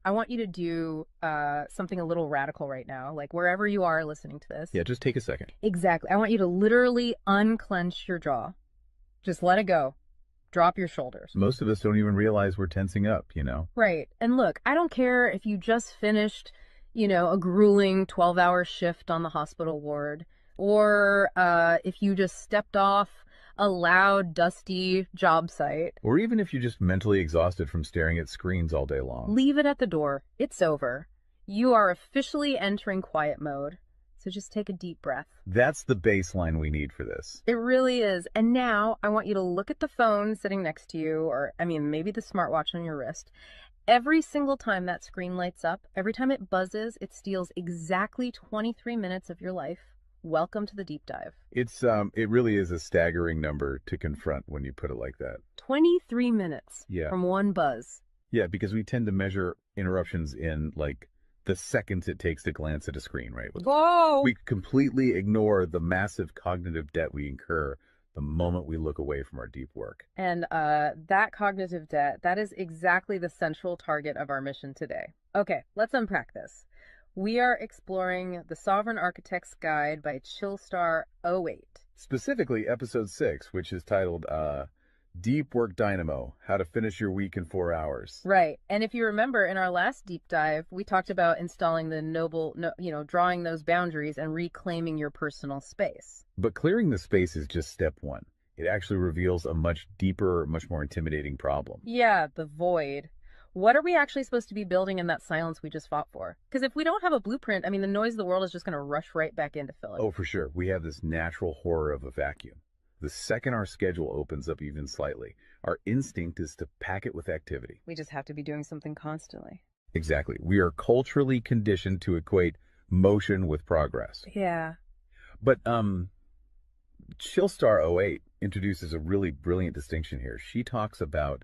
I want you to do something a little radical right now, like wherever you are listening to this. Yeah, just take a second. Exactly. I want you to literally unclench your jaw. Just let it go. Drop your shoulders. Most of us don't even realize we're tensing up, you know? Right. And look, I don't care if you just finished, a grueling 12-hour shift on the hospital ward, or if you just stepped off a loud, dusty job site. Or even if you're just mentally exhausted from staring at screens all day long. Leave it at the door. It's over. You are officially entering quiet mode. So just take a deep breath. That's the baseline we need for this. It really is. And now I want you to look at the phone sitting next to you, or maybe the smartwatch on your wrist. Every single time that screen lights up, every time it buzzes, it steals exactly 23 minutes of your life. Welcome to the deep dive. It really is a staggering number to confront when you put it like that. 23 minutes Yeah. from one buzz. Yeah, because we tend to measure interruptions in like the seconds it takes to glance at a screen, right? Whoa! We completely ignore the massive cognitive debt we incur the moment we look away from our deep work. And that cognitive debt, that is exactly the central target of our mission today. Okay, let's unpack this. We are exploring The Sovereign Architect's Guide by Chillstar 08. Specifically, episode 6, which is titled Deep Work Dynamo, How to Finish Your Week in 4 Hours. Right. And if you remember in our last deep dive, we talked about installing drawing those boundaries and reclaiming your personal space. But clearing the space is just step one. It actually reveals a much deeper, much more intimidating problem. Yeah, the void. What are we actually supposed to be building in that silence we just fought for? Because if we don't have a blueprint, the noise of the world is just going to rush right back in to fill it. Oh, for sure. We have this natural horror of a vacuum. The second our schedule opens up even slightly, our instinct is to pack it with activity. We just have to be doing something constantly. Exactly. We are culturally conditioned to equate motion with progress. Yeah. But Chillstar 08 introduces a really brilliant distinction here. She talks about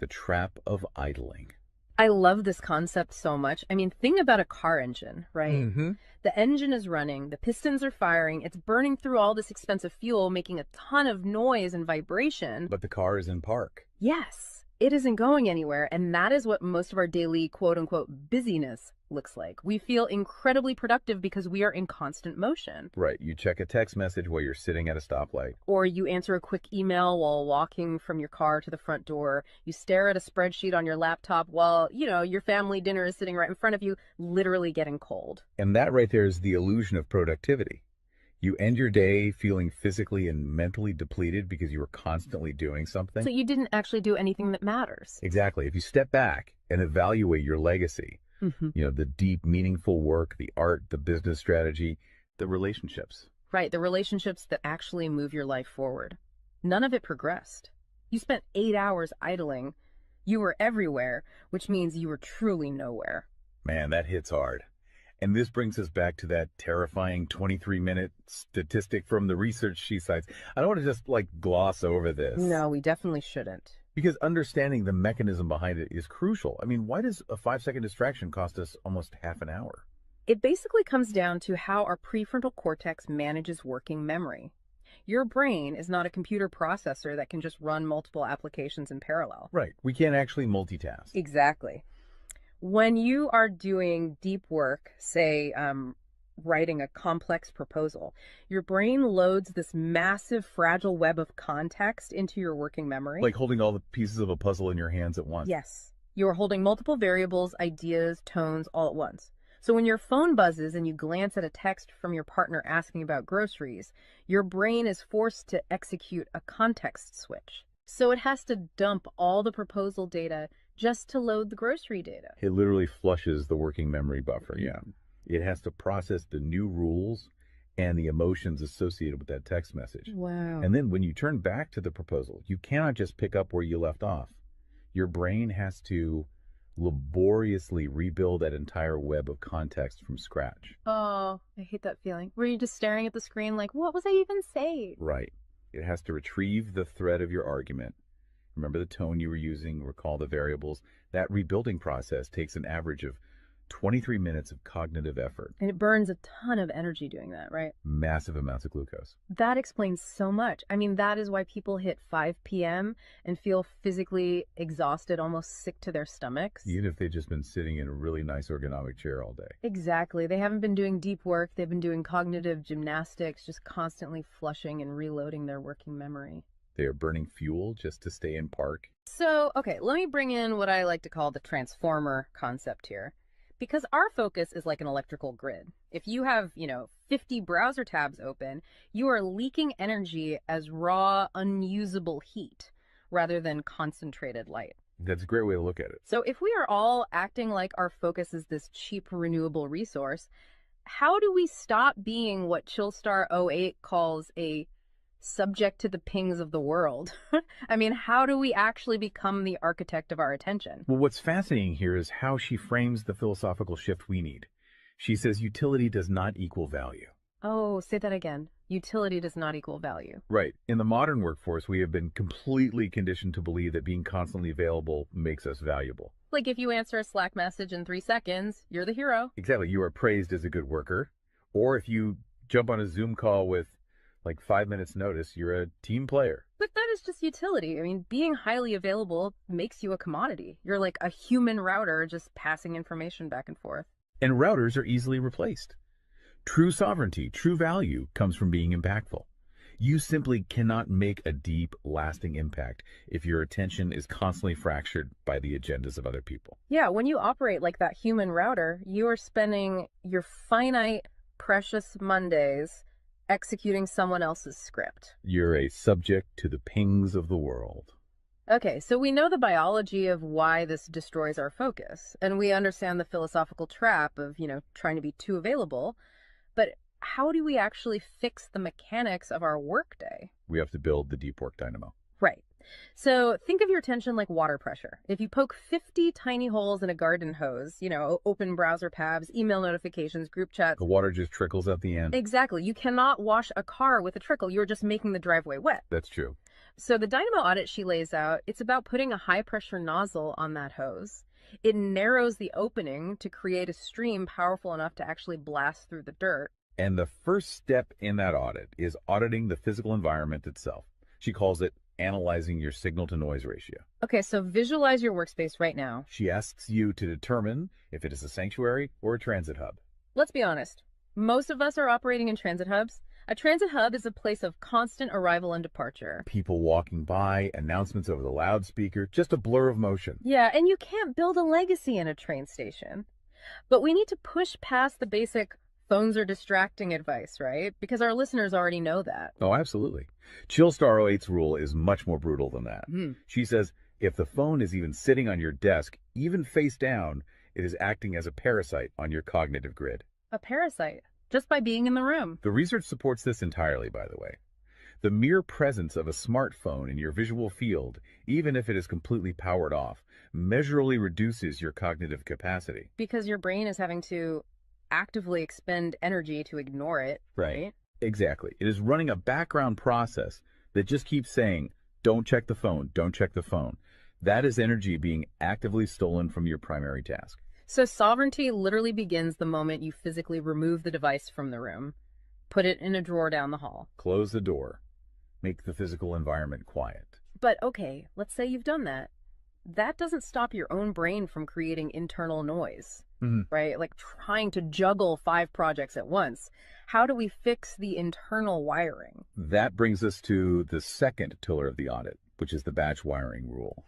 the trap of idling. I love this concept so much. Think about a car engine, right? Mm-hmm. The engine is running, the pistons are firing, it's burning through all this expensive fuel, making a ton of noise and vibration. But the car is in park. Yes, it isn't going anywhere, and that is what most of our daily quote-unquote busyness looks like. We feel incredibly productive because we are in constant motion. Right. You check a text message while you're sitting at a stoplight. Or you answer a quick email while walking from your car to the front door. You stare at a spreadsheet on your laptop while, your family dinner is sitting right in front of you, literally getting cold. And that right there is the illusion of productivity. You end your day feeling physically and mentally depleted because you were constantly doing something. So you didn't actually do anything that matters. Exactly. If you step back and evaluate your legacy, the deep, meaningful work, the art, the business strategy, the relationships. Right, the relationships that actually move your life forward. None of it progressed. You spent 8 hours idling. You were everywhere, which means you were truly nowhere. Man, that hits hard. And this brings us back to that terrifying 23-minute statistic from the research she cites. I don't want to just gloss over this. No, we definitely shouldn't. Because understanding the mechanism behind it is crucial. Why does a 5-second distraction cost us almost half an hour? It basically comes down to how our prefrontal cortex manages working memory. Your brain is not a computer processor that can just run multiple applications in parallel. Right. We can't actually multitask. Exactly. When you are doing deep work, say writing a complex proposal, your brain loads this massive fragile web of context into your working memory. Like holding all the pieces of a puzzle in your hands at once. Yes. You are holding multiple variables, ideas, tones all at once. So when your phone buzzes and you glance at a text from your partner asking about groceries, your brain is forced to execute a context switch. So it has to dump all the proposal data just to load the grocery data. It literally flushes the working memory buffer, yeah. It has to process the new rules and the emotions associated with that text message. Wow. And then when you turn back to the proposal, you cannot just pick up where you left off. Your brain has to laboriously rebuild that entire web of context from scratch. Oh, I hate that feeling. Were you just staring at the screen like, what was I even saying? Right. It has to retrieve the thread of your argument. Remember the tone you were using, recall the variables. That rebuilding process takes an average of 23 minutes of cognitive effort, And it burns a ton of energy doing that, right? massive amounts of glucose. That explains so much. I mean, that is why people hit 5 p.m. and feel physically exhausted, almost sick to their stomachs. Even if they've just been sitting in a really nice ergonomic chair all day. Exactly. They haven't been doing deep work. They've been doing cognitive gymnastics, just constantly flushing and reloading their working memory. They are burning fuel just to stay in park. So, okay, let me bring in what I like to call the transformer concept here. Because our focus is like an electrical grid. If you have, 50 browser tabs open, you are leaking energy as raw, unusable heat rather than concentrated light. That's a great way to look at it. So if we are all acting like our focus is this cheap renewable resource, how do we stop being what Chillstar '08 calls a subject to the pings of the world? I mean, how do we actually become the architect of our attention? Well, what's fascinating here is how she frames the philosophical shift we need. She says utility does not equal value. Oh, say that again. Utility does not equal value. Right. In the modern workforce, we have been completely conditioned to believe that being constantly available makes us valuable. Like if you answer a Slack message in 3 seconds, you're the hero. Exactly. You are praised as a good worker. Or if you jump on a Zoom call with like 5 minutes notice, you're a team player. But that is just utility. I mean, being highly available makes you a commodity. You're like a human router just passing information back and forth. And routers are easily replaced. True sovereignty, true value comes from being impactful. You simply cannot make a deep, lasting impact if your attention is constantly fractured by the agendas of other people. Yeah, when you operate like that human router, you are spending your finite, precious Mondays executing someone else's script. You're a subject to the pings of the world. Okay, so we know the biology of why this destroys our focus, and we understand the philosophical trap of, trying to be too available. But how do we actually fix the mechanics of our workday? We have to build the deep work dynamo. Right. So think of your attention like water pressure. If you poke 50 tiny holes in a garden hose, open browser tabs, email notifications, group chats. The water just trickles at the end. Exactly. You cannot wash a car with a trickle. You're just making the driveway wet. That's true. So the Dynamo Audit she lays out, it's about putting a high pressure nozzle on that hose. It narrows the opening to create a stream powerful enough to actually blast through the dirt. And the first step in that audit is auditing the physical environment itself. She calls it analyzing your signal to noise ratio. Okay, so visualize your workspace right now. She asks you to determine if it is a sanctuary or a transit hub. Let's be honest. Most of us are operating in transit hubs. A transit hub is a place of constant arrival and departure. People walking by, announcements over the loudspeaker, just a blur of motion. Yeah, and you can't build a legacy in a train station. But we need to push past the basic phones are distracting advice, right? Because our listeners already know that. Oh, absolutely. Chillstar '08's rule is much more brutal than that. She says if the phone is even sitting on your desk, even face down, it is acting as a parasite on your cognitive grid. A parasite, just by being in the room. The research supports this entirely, by the way. The mere presence of a smartphone in your visual field, even if it is completely powered off, measurably reduces your cognitive capacity. Because your brain is having to actively expend energy to ignore it, right? Exactly. It is running a background process that just keeps saying, don't check the phone, don't check the phone. That is energy being actively stolen from your primary task. So sovereignty literally begins the moment you physically remove the device from the room, put it in a drawer down the hall. Close the door. Make the physical environment quiet. But okay, let's say you've done that. That doesn't stop your own brain from creating internal noise, right? Like trying to juggle 5 projects at once. How do we fix the internal wiring? That brings us to the second pillar of the audit, which is the batch wiring rule.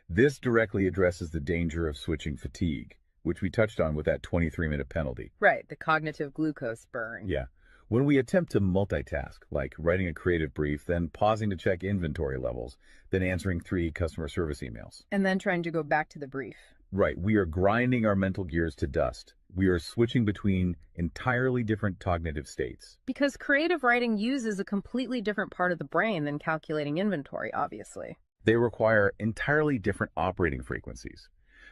This directly addresses the danger of switching fatigue, which we touched on with that 23-minute penalty. Right, the cognitive glucose burn. Yeah. When we attempt to multitask, like writing a creative brief, then pausing to check inventory levels, then answering 3 customer service emails. And then trying to go back to the brief. Right. We are grinding our mental gears to dust. We are switching between entirely different cognitive states. Because creative writing uses a completely different part of the brain than calculating inventory, obviously. They require entirely different operating frequencies.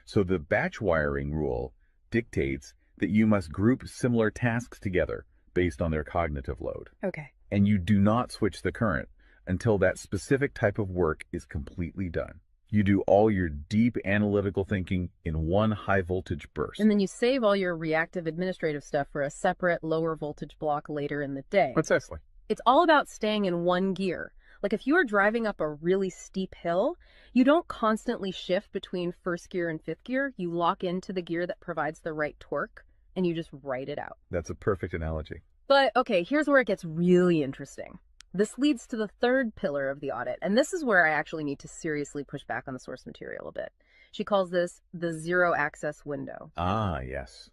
So the batch wiring rule dictates that you must group similar tasks together based on their cognitive load. Okay. And you do not switch the current until that specific type of work is completely done. You do all your deep analytical thinking in one high voltage burst. And then you save all your reactive administrative stuff for a separate lower voltage block later in the day. Precisely. It's all about staying in one gear. Like if you are driving up a really steep hill, you don't constantly shift between first gear and fifth gear. You lock into the gear that provides the right torque and you just ride it out. That's a perfect analogy. But okay, here's where it gets really interesting. This leads to the third pillar of the audit, and this is where I actually need to seriously push back on the source material a bit. She calls this the zero access window. Ah, yes.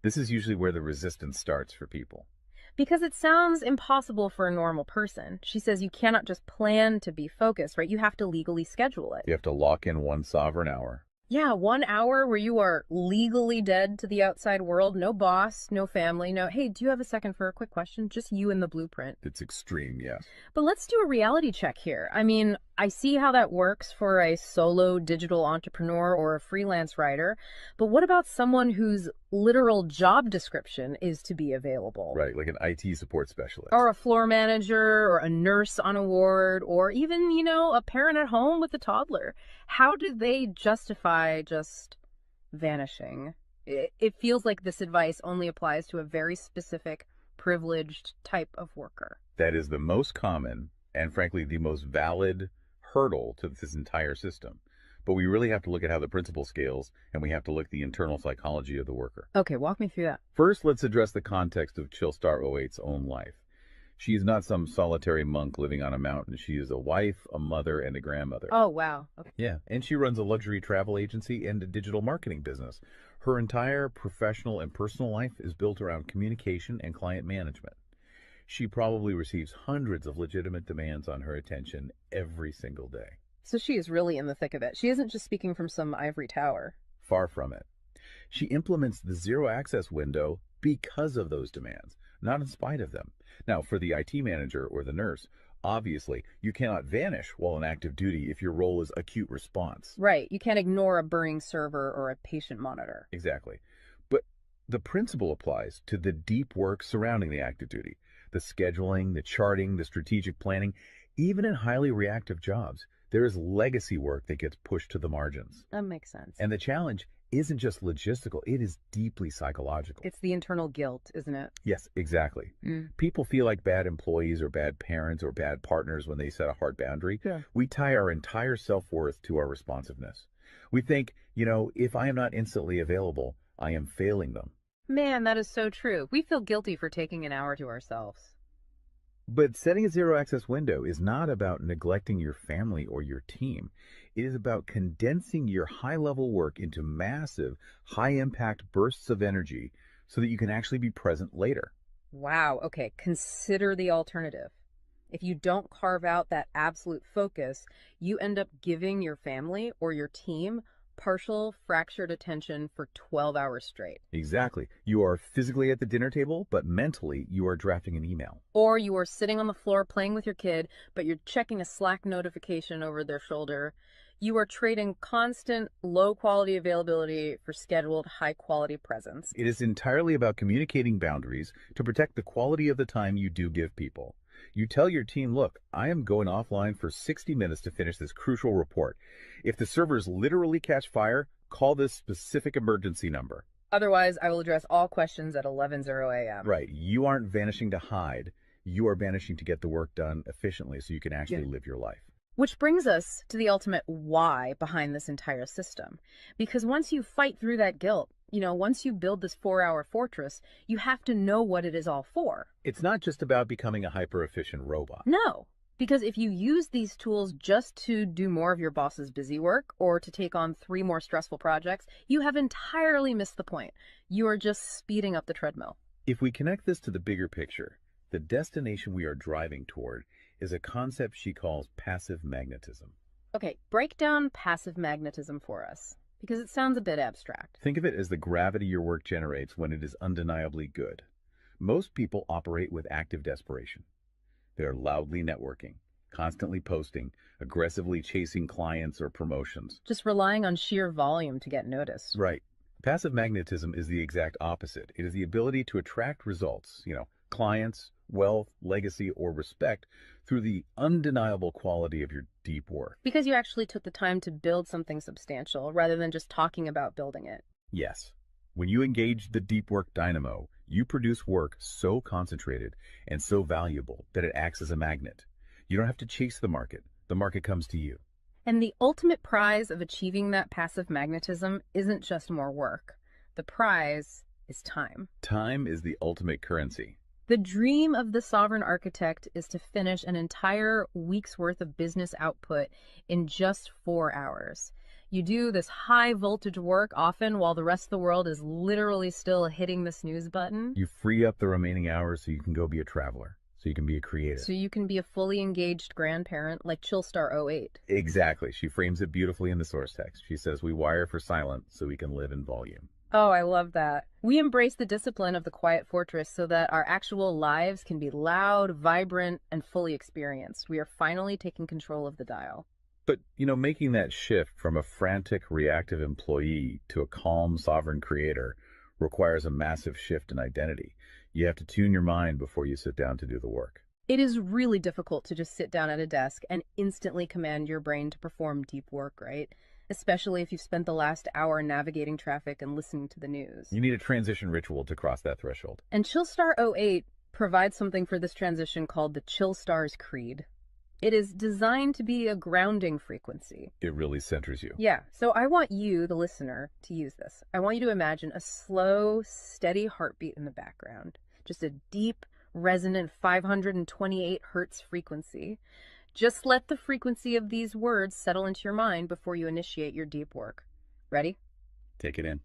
This is usually where the resistance starts for people. Because it sounds impossible for a normal person. She says you cannot just plan to be focused, right? You have to legally schedule it. You have to lock in one sovereign hour. Yeah, 1 hour where you are legally dead to the outside world. No boss, no family, no, hey, do you have a second for a quick question? Just you and the blueprint. It's extreme, yes. But let's do a reality check here. I mean, I see how that works for a solo digital entrepreneur or a freelance writer, but what about someone whose literal job description is to be available? Right, like an IT support specialist. Or a floor manager, or a nurse on a ward, or even, a parent at home with a toddler. How do they justify just vanishing? It feels like this advice only applies to a very specific, privileged type of worker. That is the most common and, frankly, the most valid hurdle to this entire system. But we really have to look at how the principle scales, and we have to look at the internal psychology of the worker. Okay, walk me through that. First, let's address the context of Chillstar '08's own life. She is not some solitary monk living on a mountain. She is a wife, a mother, and a grandmother. Oh, wow. Okay. Yeah, and she runs a luxury travel agency and a digital marketing business. Her entire professional and personal life is built around communication and client management. She probably receives hundreds of legitimate demands on her attention every single day. So she is really in the thick of it. She isn't just speaking from some ivory tower. Far from it. She implements the zero access window because of those demands, not in spite of them. Now, for the IT manager or the nurse, obviously, you cannot vanish while on active duty if your role is acute response. Right. You can't ignore a burning server or a patient monitor. Exactly. But the principle applies to the deep work surrounding the active duty. The scheduling, the charting, the strategic planning. Even in highly reactive jobs, there is legacy work that gets pushed to the margins. That makes sense. And the challenge isn't just logistical, it is deeply psychological. It's the internal guilt, isn't it? Yes, exactly. People feel like bad employees or bad parents or bad partners when they set a hard boundary. Yeah. We tie our entire self-worth to our responsiveness. We think, if I am not instantly available, I am failing them. Man, that is so true. We feel guilty for taking an hour to ourselves. But setting a zero access window is not about neglecting your family or your team. It is about condensing your high level work into massive, high impact bursts of energy so that you can actually be present later. Wow. Okay. Consider the alternative. If you don't carve out that absolute focus, you end up giving your family or your team partial fractured attention for 12 hours straight. Exactly. You are physically at the dinner table, but mentally you are drafting an email. Or you are sitting on the floor playing with your kid, but you're checking a Slack notification over their shoulder. You are trading constant low quality availability for scheduled high quality presence. It is entirely about communicating boundaries to protect the quality of the time you do give people. You tell your team, look, I am going offline for 60 minutes to finish this crucial report. If the servers literally catch fire, call this specific emergency number. Otherwise, I will address all questions at 11:00 a.m. Right. You aren't vanishing to hide. You are vanishing to get the work done efficiently so you can actually live your life. Which brings us to the ultimate why behind this entire system. Because once you fight through that guilt, once you build this 4-hour fortress, you have to know what it is all for. It's not just about becoming a hyper-efficient robot. No, because if you use these tools just to do more of your boss's busy work or to take on 3 more stressful projects, you have entirely missed the point. You are just speeding up the treadmill. If we connect this to the bigger picture, the destination we are driving toward is a concept she calls passive magnetism. Okay, break down passive magnetism for us, because it sounds a bit abstract. Think of it as the gravity your work generates when it is undeniably good. Most people operate with active desperation. They are loudly networking, constantly posting, aggressively chasing clients or promotions. Just relying on sheer volume to get noticed. Right. Passive magnetism is the exact opposite. It is the ability to attract results, clients, wealth, legacy, or respect through the undeniable quality of your deep work. Because you actually took the time to build something substantial rather than just talking about building it. Yes, when you engage the deep work dynamo, you produce work so concentrated and so valuable that it acts as a magnet. You don't have to chase the market comes to you. And the ultimate prize of achieving that passive magnetism isn't just more work. The prize is time. Time is the ultimate currency. The dream of the sovereign architect is to finish an entire week's worth of business output in just 4 hours. You do this high voltage work often while the rest of the world is literally still hitting the snooze button. You free up the remaining hours so you can go be a traveler, so you can be a creative. So you can be a fully engaged grandparent like Chillstar 08. Exactly. She frames it beautifully in the source text. She says, we wire for silent so we can live in volume. Oh, I love that. We embrace the discipline of the quiet fortress so that our actual lives can be loud, vibrant, and fully experienced. We are finally taking control of the dial. But, making that shift from a frantic, reactive employee to a calm, sovereign creator requires a massive shift in identity. You have to tune your mind before you sit down to do the work. It is really difficult to just sit down at a desk and instantly command your brain to perform deep work, right? Especially if you've spent the last hour navigating traffic and listening to the news. You need a transition ritual to cross that threshold. And Chillstar 08 provides something for this transition called the Chillstar's Creed. It is designed to be a grounding frequency. It really centers you. Yeah, so I want you, the listener, to use this. I want you to imagine a slow, steady heartbeat in the background. Just a deep, resonant 528 hertz frequency. Just let the frequency of these words settle into your mind before you initiate your deep work. Ready? Take it in.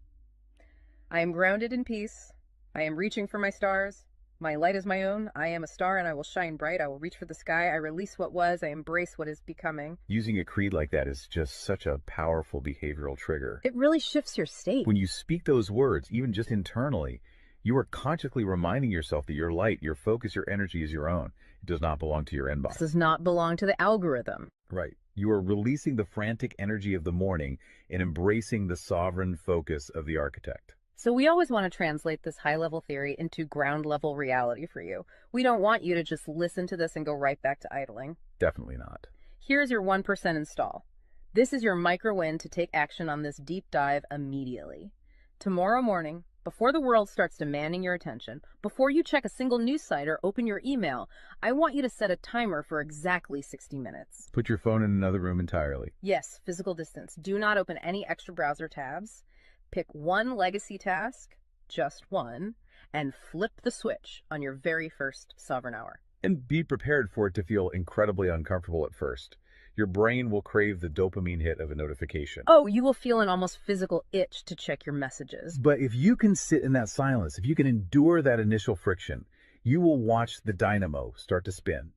I am grounded in peace. I am reaching for my stars. My light is my own. I am a star and I will shine bright. I will reach for the sky. I release what was. I embrace what is becoming. Using a creed like that is just such a powerful behavioral trigger. It really shifts your state. When you speak those words, even just internally, you are consciously reminding yourself that your light, your focus, your energy is your own. It does not belong to your inbox. This does not belong to the algorithm. Right. You are releasing the frantic energy of the morning and embracing the sovereign focus of the architect. So we always want to translate this high-level theory into ground-level reality for you. We don't want you to just listen to this and go right back to idling. Definitely not. Here's your 1% install. This is your micro-win to take action on this deep dive immediately. Tomorrow morning, before the world starts demanding your attention, before you check a single news site or open your email, I want you to set a timer for exactly 60 minutes. Put your phone in another room entirely. Yes, physical distance. Do not open any extra browser tabs. Pick one legacy task, just one, and flip the switch on your very first sovereign hour. And be prepared for it to feel incredibly uncomfortable at first. Your brain will crave the dopamine hit of a notification. Oh, you will feel an almost physical itch to check your messages. But if you can sit in that silence, if you can endure that initial friction, you will watch the dynamo start to spin.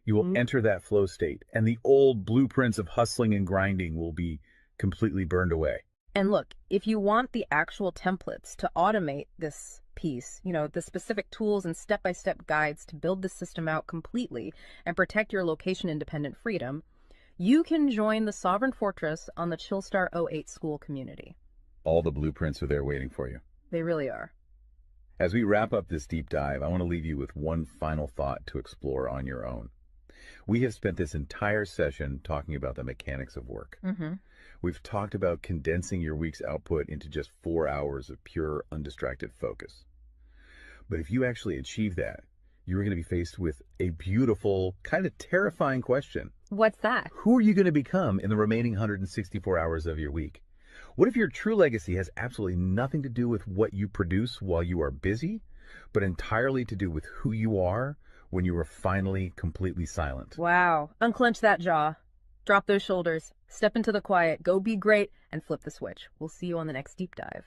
You will enter that flow state, and the old blueprints of hustling and grinding will be completely burned away. And look, if you want the actual templates to automate this piece, the specific tools and step-by-step guides to build the system out completely and protect your location-independent freedom, you can join the Sovereign Fortress on the Chillstar 08 school community. All the blueprints are there waiting for you. They really are. As we wrap up this deep dive, I want to leave you with one final thought to explore on your own. We have spent this entire session talking about the mechanics of work. We've talked about condensing your week's output into just 4 hours of pure, undistracted focus. But if you actually achieve that, you're going to be faced with a beautiful, kind of terrifying question. What's that? Who are you going to become in the remaining 164 hours of your week? What if your true legacy has absolutely nothing to do with what you produce while you are busy, but entirely to do with who you are when you are finally completely silent? Wow. Unclench that jaw. Drop those shoulders. Step into the quiet. Go be great and flip the switch. We'll see you on the next deep dive.